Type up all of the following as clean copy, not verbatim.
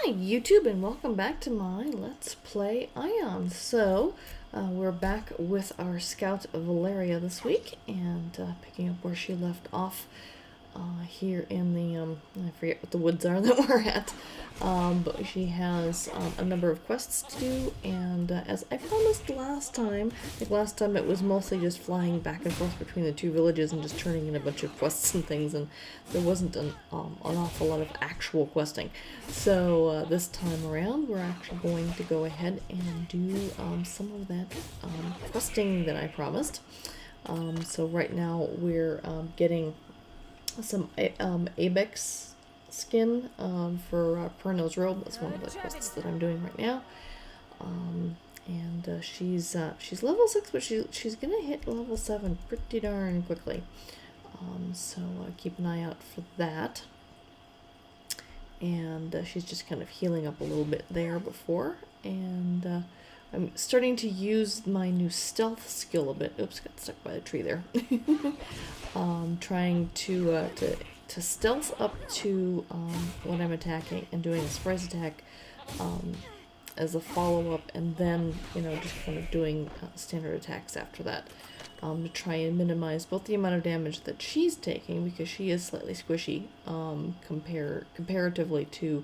Hi YouTube and welcome back to my Let's Play Aion. So we're back with our scout Valeria this week and picking up where she left off here in the, I forget what the woods are that we're at, but she has a number of quests to do, and as I promised last time, it was mostly just flying back and forth between the two villages and just turning in a bunch of quests and things, and there wasn't an awful lot of actual questing. So this time around, we're actually going to go ahead and do some of that questing that I promised. So right now we're getting some Abex skin for Perno's robe. That's one of the quests that I'm doing right now. And she's level 6, but she's gonna hit level 7 pretty darn quickly. So keep an eye out for that. And she's just kind of healing up a little bit there before. And I'm starting to use my new stealth skill a bit. Oops, got stuck by a tree there. Trying to stealth up to when I'm attacking and doing a surprise attack as a follow-up, and then just kind of doing standard attacks after that, to try and minimize both the amount of damage that she's taking, because she is slightly squishy comparatively to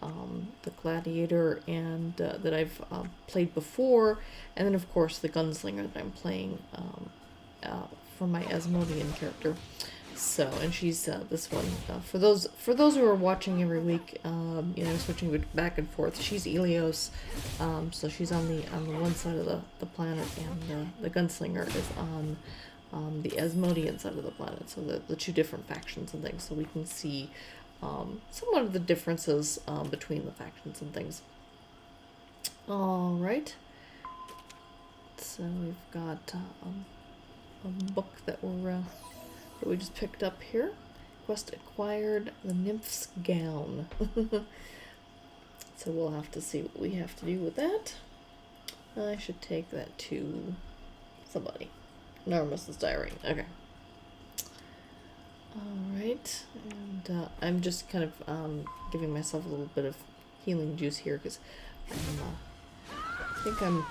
the gladiator and that I've played before, and then of course the gunslinger that I'm playing for my Asmodean character. So, and she's this one. For those who are watching every week, switching back and forth. She's Elios, so she's on the one side of the planet, and the gunslinger is on the Asmodean side of the planet. So the two different factions and things. So we can see somewhat of the differences between the factions and things. All right. So we've got a book that we just picked up here. Quest acquired the nymph's gown. So we'll have to see what we have to do with that. I should take that to somebody. Narmis's diary. Okay. Alright, and I'm just kind of giving myself a little bit of healing juice here, because I think I'm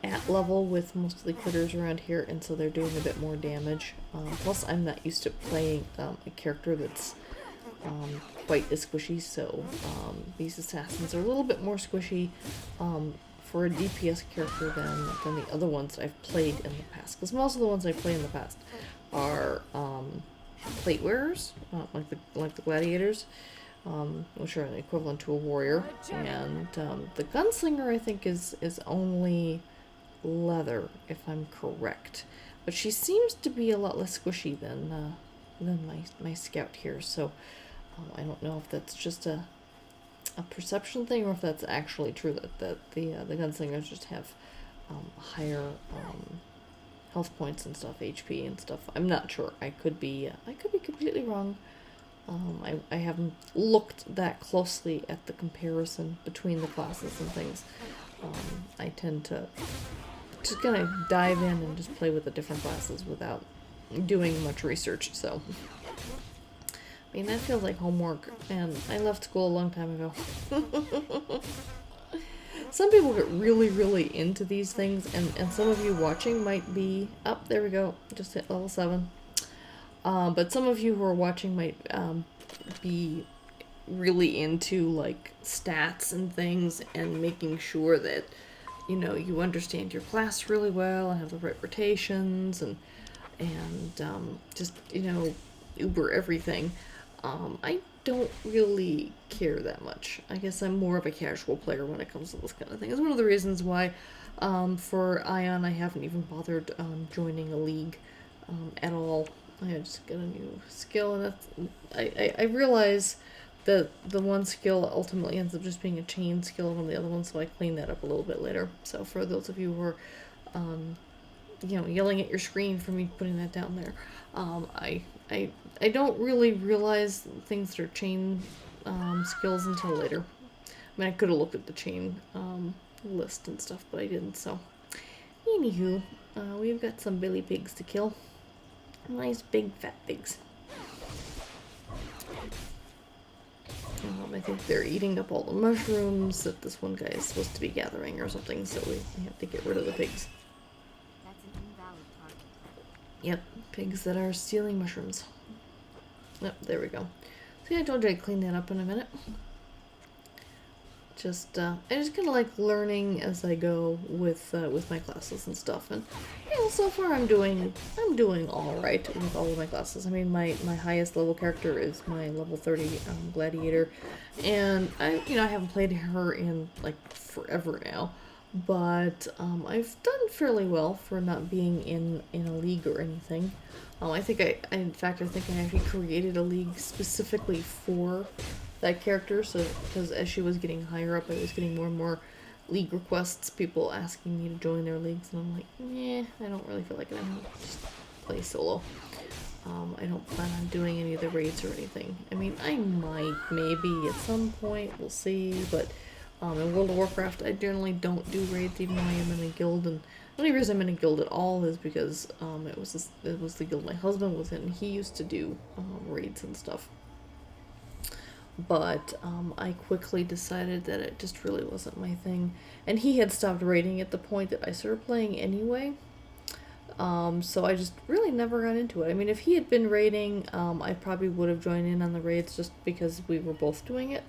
at level with most of the critters around here, and so they're doing a bit more damage. Plus I'm not used to playing a character that's quite as squishy, so these assassins are a little bit more squishy for a DPS character than the other ones I've played in the past, because most of the ones I play in the past are plate wearers, like the gladiators, which are an equivalent to a warrior, and the gunslinger I think is only leather, if I'm correct, but she seems to be a lot less squishy than my scout here. So I don't know if that's just a perception thing, or if that's actually true, that the gunslingers just have higher health points and stuff, HP and stuff. I'm not sure. I could be completely wrong. I haven't looked that closely at the comparison between the classes and things. I tend to just kind of dive in and just play with the different classes without doing much research. So, I mean, that feels like homework, and I left school a long time ago. Some people get really, really into these things, and some of you watching might be... Oh, there we go. Just hit level 7. But some of you who are watching might be really into, like, stats and things, and making sure that, you understand your class really well, and have the right rotations, and just, uber everything. I don't really care that much. I guess I'm more of a casual player when it comes to this kind of thing. It's one of the reasons why, for Aion, I haven't even bothered joining a league at all. I just got a new skill, and that's, I realize that the one skill ultimately ends up just being a chain skill on the other one, so I clean that up a little bit later. So for those of you who are, yelling at your screen for me putting that down there, I don't really realize things that are chain skills until later. I mean, I could have looked at the chain list and stuff, but I didn't, so. Anywho, we've got some billy pigs to kill. Nice big fat pigs. I think they're eating up all the mushrooms that this one guy is supposed to be gathering or something, so we have to get rid of the pigs. That's an invalid target. Yep, pigs that are stealing mushrooms. Yep, there we go. So yeah, I told you I'd clean that up in a minute. I just kind of like learning as I go with my classes and stuff, and you know, so far I'm doing all right with all of my classes. I mean, my highest level character is my level 30 gladiator, and I haven't played her in like forever now, but I've done fairly well for not being in a league or anything. I think I actually created a league specifically for that character, so because as she was getting higher up, I was getting more and more league requests, people asking me to join their leagues, and I'm like, yeah, I don't really feel like it. I'm gonna just play solo. I don't plan on doing any of the raids or anything. I mean, I might, maybe at some point, we'll see, but in World of Warcraft, I generally don't do raids, even though I am in a guild, and the only reason I'm in a guild at all is because it was the guild my husband was in, and he used to do raids and stuff. But I quickly decided that it just really wasn't my thing. And he had stopped raiding at the point that I started playing anyway. So I just really never got into it. I mean, if he had been raiding, I probably would have joined in on the raids just because we were both doing it.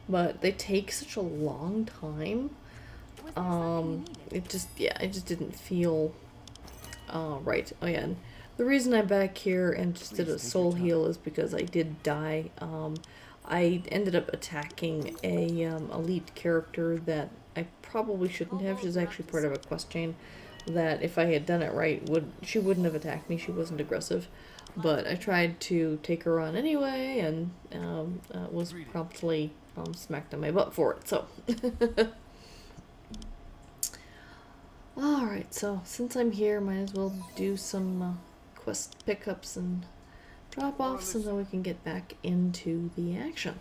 But they take such a long time. It just didn't feel right. Oh yeah, and the reason I'm back here and just did a soul heal is because I did die. I ended up attacking a elite character that I probably shouldn't have. She's actually part of a quest chain that if I had done it right, she wouldn't have attacked me. She wasn't aggressive. But I tried to take her on anyway, and was promptly smacked on my butt for it. So, alright, so since I'm here, might as well do some quest pickups and drop-offs, and then we can get back into the action.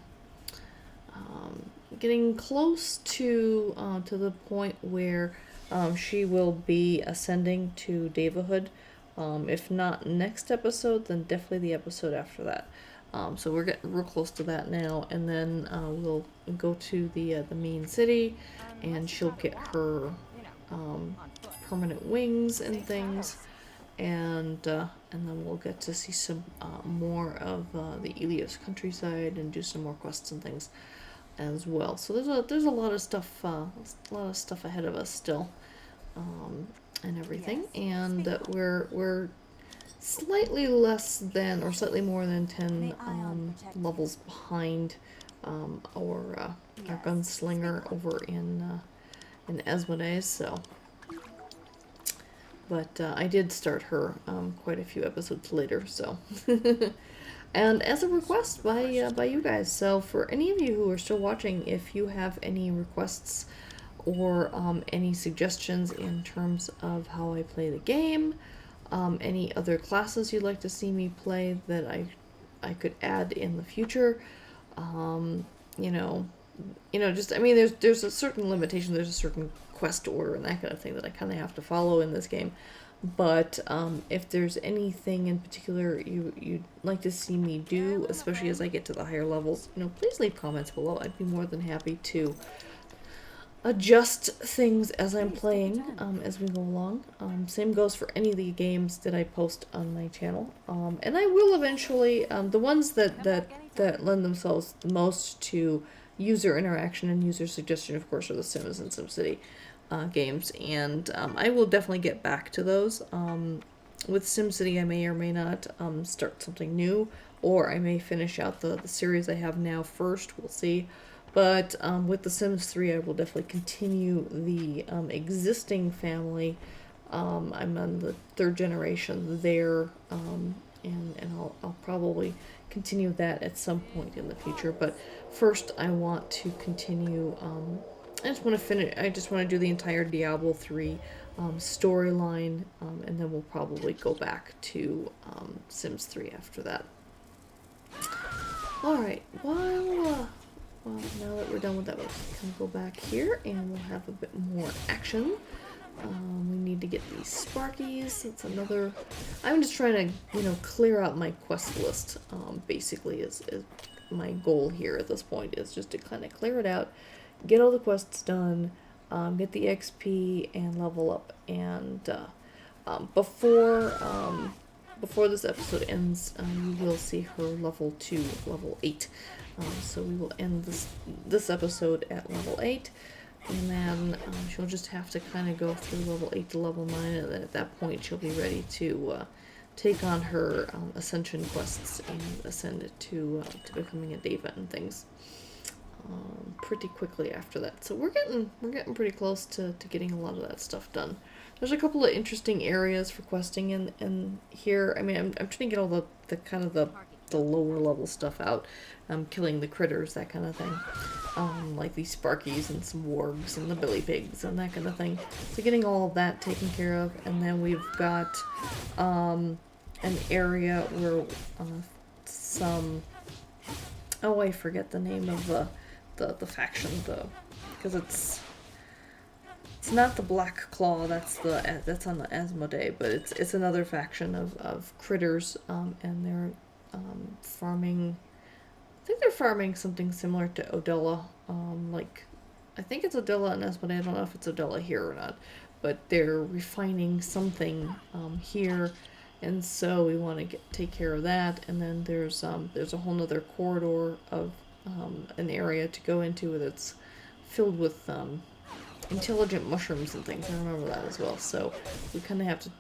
Getting close to the point where she will be ascending to Devahood. If not next episode, then definitely the episode after that. So we're getting real close to that now, and then we'll go to the main city, and she'll get her permanent wings and things. And then we'll get to see some more of the Ilios countryside and do some more quests and things as well. So there's a lot of stuff ahead of us still, and everything. And we're slightly less than or slightly more than 10 levels behind our gunslinger over in Asmodeus. So. But I did start her quite a few episodes later, so. And as a request by you guys, so for any of you who are still watching, if you have any requests or any suggestions in terms of how I play the game, any other classes you'd like to see me play that I could add in the future, just, I mean, there's a certain limitation, there's a certain quest order and that kind of thing that I kind of have to follow in this game. But if there's anything in particular you'd like to see me do, especially as I get to the higher levels, please leave comments below. I'd be more than happy to adjust things as I'm playing, as we go along. Same goes for any of the games that I post on my channel. And I will eventually, the ones that lend themselves the most to user interaction and user suggestion, of course, are the Sims and SimCity games, and I will definitely get back to those. With SimCity, I may or may not start something new, or I may finish out the series I have now first. We'll see. But with The Sims 3, I will definitely continue the existing family. I'm on the 3rd generation there, and I'll probably continue that at some point in the future. But first, I want to continue. I just want to do the entire Diablo 3 storyline, and then we'll probably go back to Sims 3 after that. All right. Well, now that we're done with that, we'll kind of go back here, and we'll have a bit more action. We need to get these Sparkies. That's another. I'm just trying to, clear out my quest list. Basically, is my goal here at this point, is just to kind of clear it out, get all the quests done, get the XP and level up, and before this episode ends, you will see her level 2, level 8. So we will end this episode at level 8, and then she'll just have to kind of go through level 8 to level 9, and then at that point she'll be ready to take on her ascension quests and ascend to becoming a deva and things pretty quickly after that. So we're getting pretty close to getting a lot of that stuff done. There's a couple of interesting areas for questing in here. I mean, I'm trying to get all the kind of the lower level stuff out. Killing the critters, that kind of thing. Like these Sparkies and some wargs and the billy pigs and that kind of thing. So getting all of that taken care of, and then we've got an area where oh, I forget the name of the faction, because it's not the Black Claw, that's on the Asmodee, but it's another faction of critters, and they're farming. I think they're farming something similar to Odella. Like, I think it's Odella and Asmodee. I don't know if it's Odella here or not, but they're refining something here, and so we want to take care of that. And then there's a whole nother corridor of an area to go into that's filled with intelligent mushrooms and things. I remember that as well. So we kind of have to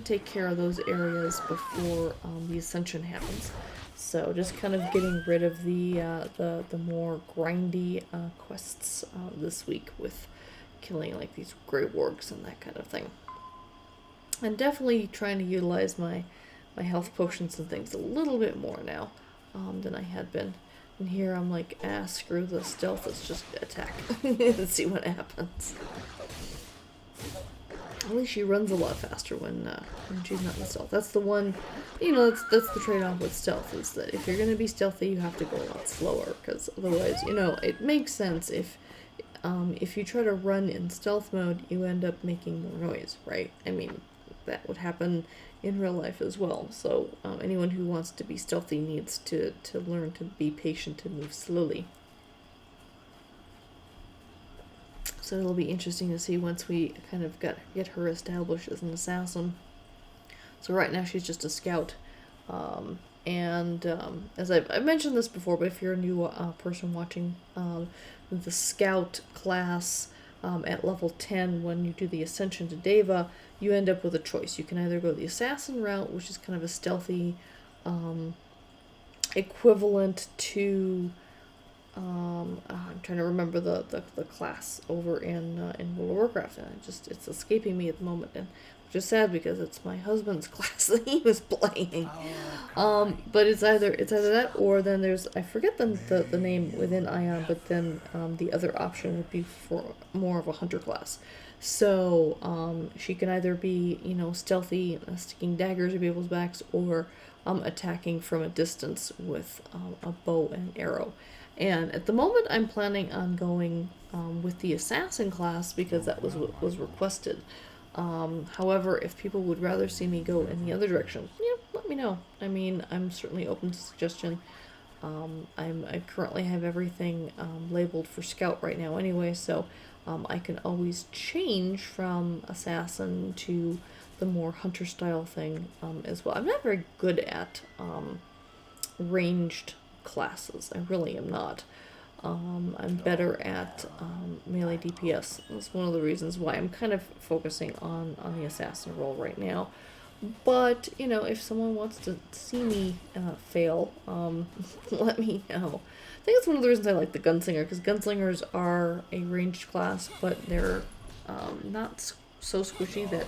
take care of those areas before the ascension happens. So just kind of getting rid of the more grindy quests this week, with killing like these grey wargs and that kind of thing. And definitely trying to utilize my health potions and things a little bit more now than I had been. And here I'm like, screw the stealth, let's just attack and see what happens. At least she runs a lot faster when she's not in stealth. That's the one, that's the trade-off with stealth, is that if you're going to be stealthy, you have to go a lot slower, because otherwise, it makes sense if you try to run in stealth mode, you end up making more noise, right? I mean, that would happen in real life as well. So anyone who wants to be stealthy needs to learn to be patient and move slowly. So it'll be interesting to see once we kind of get her established as an assassin. So right now she's just a scout. As I've mentioned this before, but if you're a new person watching, the scout class at level 10, when you do the ascension to Deva, you end up with a choice. You can either go the assassin route, which is kind of a stealthy equivalent to I'm trying to remember the class over in World of Warcraft, and it's escaping me at the moment, and which is sad because it's my husband's class that he was playing. But it's either that, or then there's, I forget the name within Aion, but then the other option would be for more of a hunter class. So she can either be stealthy, sticking daggers at people's backs, or attacking from a distance with a bow and arrow. And at the moment, I'm planning on going with the assassin class because that was what was requested. However, if people would rather see me go in the other direction, let me know. I mean, I'm certainly open to suggestion. I currently have everything labeled for scout right now anyway, so I can always change from assassin to the more hunter style thing as well. I'm not very good at ranged classes. I really am not. I'm better at melee DPS. That's one of the reasons why I'm kind of focusing on the assassin role right now. But, if someone wants to see me fail, let me know. I think that's one of the reasons I like the gunslinger, because gunslingers are a ranged class, but they're not so squishy that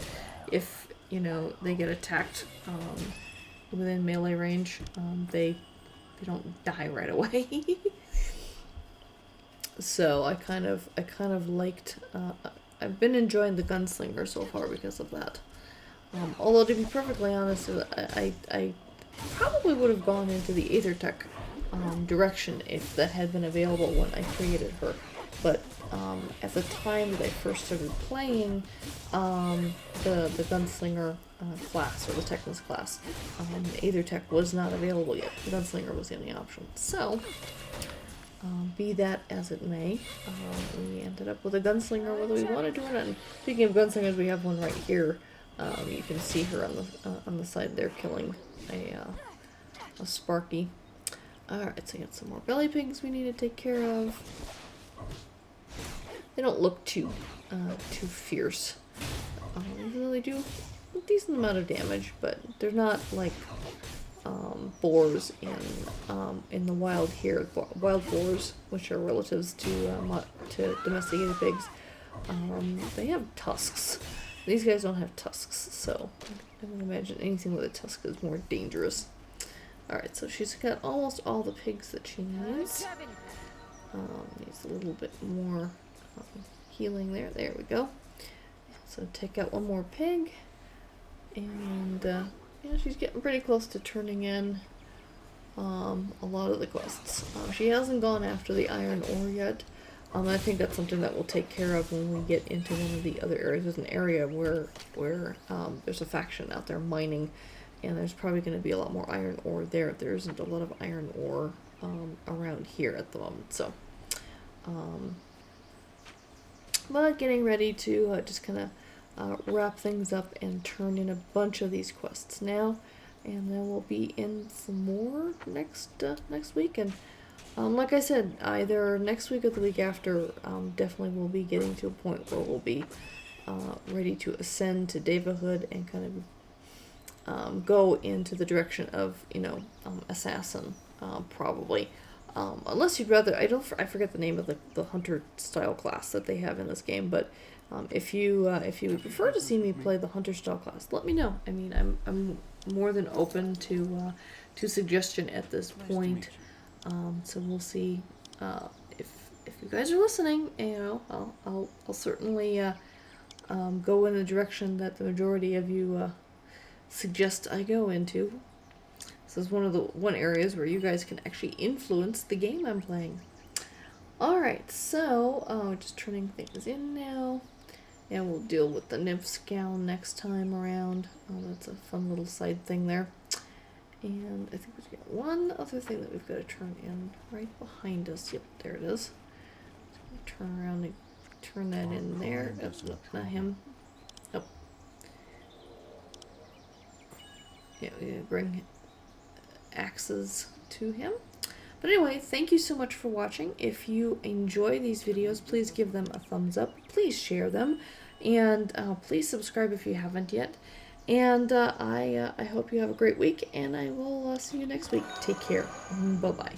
if, they get attacked within melee range, they don't die right away. So I kind of liked, I've been enjoying the gunslinger so far because of that. Although to be perfectly honest, I probably would have gone into the Aether Tech direction if that had been available when I created her. but at the time that I first started playing the gunslinger class, or the techness class, Aether Tech was not available yet. The gunslinger was the only option. So, be that as it may, we ended up with a gunslinger whether we wanted to or not. And speaking of gunslingers, we have one right here. You can see her on the side there killing a Sparky. Alright, so we got some more belly pigs we need to take care of. They don't look too fierce. Even though they do a decent amount of damage, but they're not like boars in the wild here. Wild boars, which are relatives to domesticated pigs, they have tusks. These guys don't have tusks, so I would imagine anything with a tusk is more dangerous. Alright, so she's got almost all the pigs that she needs. Needs a little bit more healing there. There we go. So take out one more pig. And yeah, she's getting pretty close to turning in a lot of the quests. She hasn't gone after the iron ore yet. I think that's something that we'll take care of when we get into one of the other areas. There's an area where there's a faction out there mining, and there's probably going to be a lot more iron ore there. There isn't a lot of iron ore around here at the moment, so but getting ready to just kind of wrap things up and turn in a bunch of these quests now, and then we'll be in some more next week. And like I said, either next week or the week after, definitely we'll be getting to a point where we'll be ready to ascend to Davidhood and kind of go into the direction of, assassin, probably. Unless you'd rather, I forget the name of the hunter style class that they have in this game, but if you would prefer to see me play the hunter style class, let me know. I mean, I'm more than open to suggestion at this point. So we'll see if you guys are listening. I'll certainly go in the direction that the majority of you suggest I go into. This is one areas where you guys can actually influence the game I'm playing. Alright, so just turning things in now. And we'll deal with the nymph's gown next time around. That's a fun little side thing there. And I think we've got one other thing that we've got to turn in right behind us. Yep, there it is. Just gonna turn around and turn that in there. That's not him. Oh. Yeah, we gotta bring axes to him. But anyway, thank you so much for watching. If you enjoy these videos, please give them a thumbs up. Please share them. And please subscribe if you haven't yet. And I hope you have a great week, and I will see you next week. Take care. Bye-bye.